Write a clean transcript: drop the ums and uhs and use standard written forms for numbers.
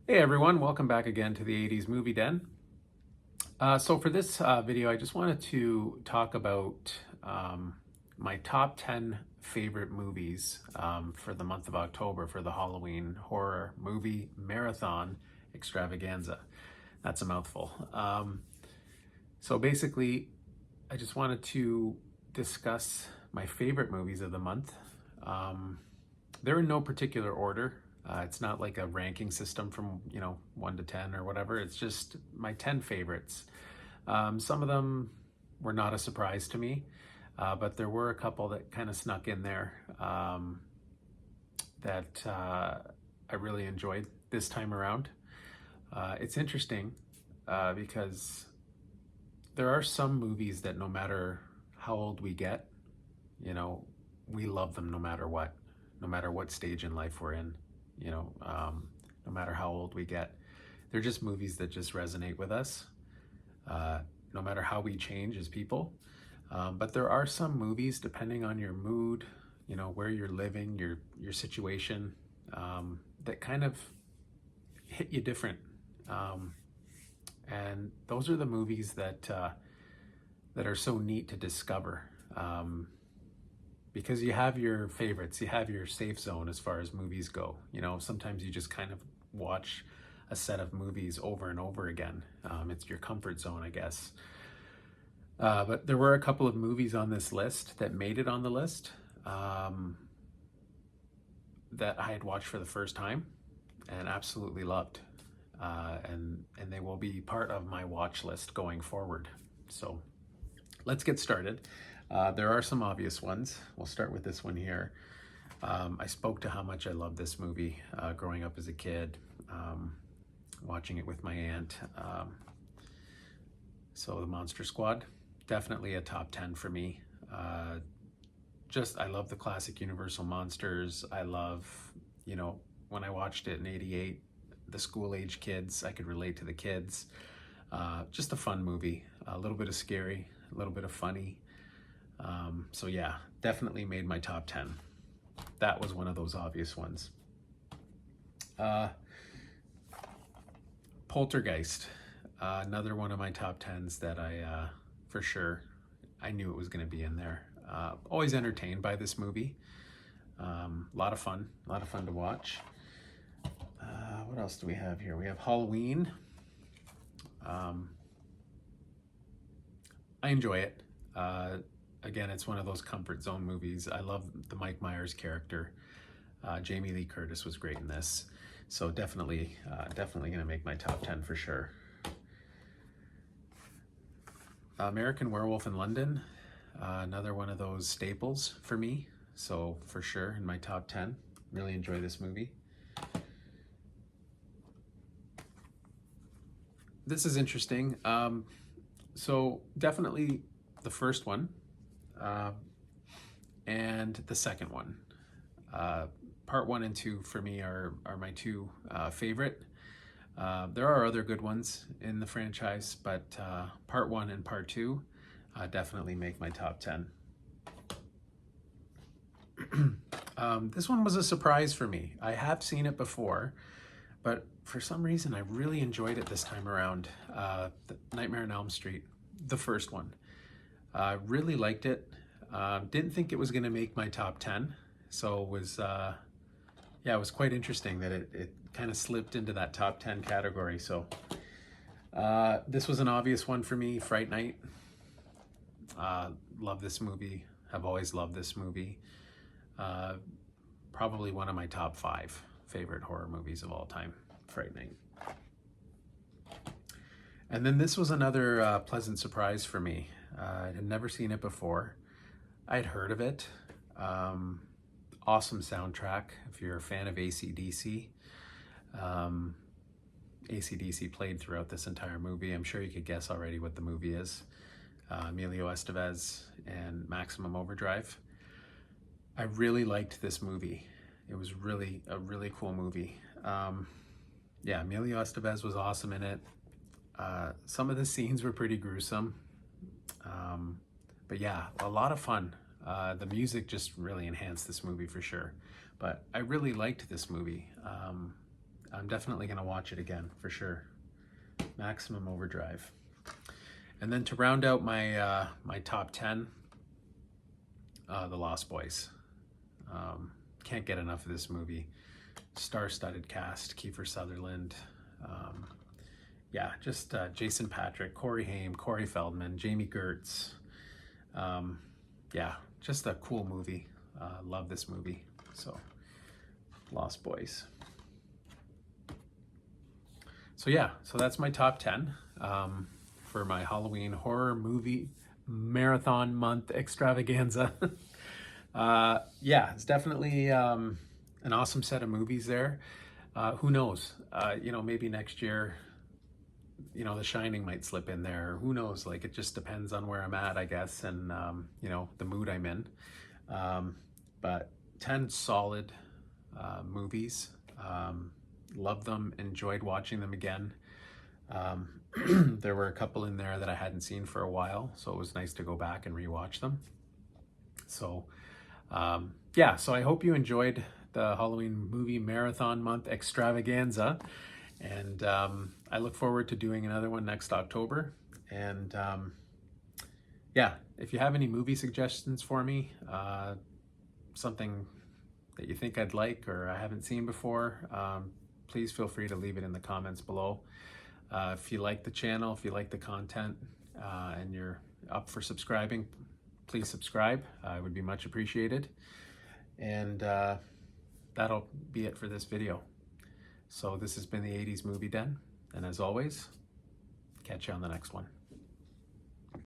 Hey everyone, welcome back again to the 80s Movie Den. So for this video, I just wanted to talk about my top 10 favorite movies for the month of October for the Halloween horror movie marathon extravaganza. That's a mouthful. So basically, I just wanted to discuss my favorite movies of the month. They're in no particular order. It's not like a ranking system from 1 to 10 or whatever. It's just my 10 favorites. Some of them were not a surprise to me, but there were a couple that kind of snuck in there that I really enjoyed this time around. It's interesting because there are some movies that no matter how old we get, we love them no matter what stage in life we're in. No matter how old we get, they're just movies that just resonate with us, no matter how we change as people. But there are some movies, depending on your mood, where you're living, your situation, that kind of hit you different. And those are the movies that are so neat to discover. Because you have your favorites, you have your safe zone as far as movies go. Sometimes you just kind of watch a set of movies over and over again. It's your comfort zone, I guess. But there were a couple of movies on this list that made it on the list that I had watched for the first time and absolutely loved. And they will be part of my watch list going forward. So let's get started. There are some obvious ones. We'll start with this one here. I spoke to how much I loved this movie growing up as a kid, watching it with my aunt. So The Monster Squad, definitely a top 10 for me. I love the classic Universal monsters. I love, when I watched it in '88, the school-age kids, I could relate to the kids. Just a fun movie, a little bit of scary, a little bit of funny. So yeah, definitely made my top 10. That was one of those obvious ones. Poltergeist, another one of my top 10s that I, for sure, I knew it was going to be in there. Always entertained by this movie. A lot of fun to watch. What else do we have here? We have Halloween. I enjoy it. Again, it's one of those comfort zone movies. I love the Mike Myers character. Jamie Lee Curtis was great in this. So definitely going to make my top 10 for sure. American Werewolf in London, another one of those staples for me. So for sure in my top 10. Really enjoy this movie. This is interesting. So definitely the first one. And the second one. Part 1 and 2 for me are my two favorite. There are other good ones in the franchise, but part 1 and part 2 definitely make my top 10. This one was a surprise for me. I have seen it before, but for some reason I really enjoyed it this time around. Nightmare on Elm Street, the first one. Really liked it. Didn't think it was going to make my top 10, so it was quite interesting that it kind of slipped into that top 10 category. So this was an obvious one for me. Fright Night. Love this movie. Have always loved this movie. Probably one of my top 5 favorite horror movies of all time. Fright Night. And then this was another pleasant surprise for me. I had never seen it before. I'd heard of it. Awesome soundtrack if you're a fan of AC/DC. AC/DC played throughout this entire movie. I'm sure you could guess already what the movie is. Emilio Estevez and Maximum Overdrive. I really liked this movie. It was really a really cool movie. Yeah, Emilio Estevez was awesome in it. Some of the scenes were pretty gruesome. But yeah, a lot of fun. The music just really enhanced this movie for sure. But I really liked this movie. I'm definitely going to watch it again for sure. Maximum Overdrive. And then to round out my my top 10, The Lost Boys. Can't get enough of this movie. Star-studded cast: Kiefer Sutherland, yeah, just Jason Patric, Corey Haim, Corey Feldman, Jamie Gertz. Yeah, just a cool movie. Love this movie. So, Lost Boys. So yeah, so that's my top 10 for my Halloween horror movie marathon month extravaganza. Yeah, it's definitely an awesome set of movies there. Who knows? You know, maybe next year, you know, The Shining might slip in there. Who knows? Like, it just depends on where I'm at, I guess, and, you know, the mood I'm in. But 10 solid movies. Loved them, enjoyed watching them again. There were a couple in there that I hadn't seen for a while, so it was nice to go back and rewatch them. So, yeah, so I hope you enjoyed the Halloween movie marathon month extravaganza. And I look forward to doing another one next October. And yeah, if you have any movie suggestions for me, something that you think I'd like or I haven't seen before, please feel free to leave it in the comments below. If you like the channel, if you like the content, and you're up for subscribing, please subscribe. It would be much appreciated. And that'll be it for this video. So this has been the 80s Movie Den, and as always, catch you on the next one.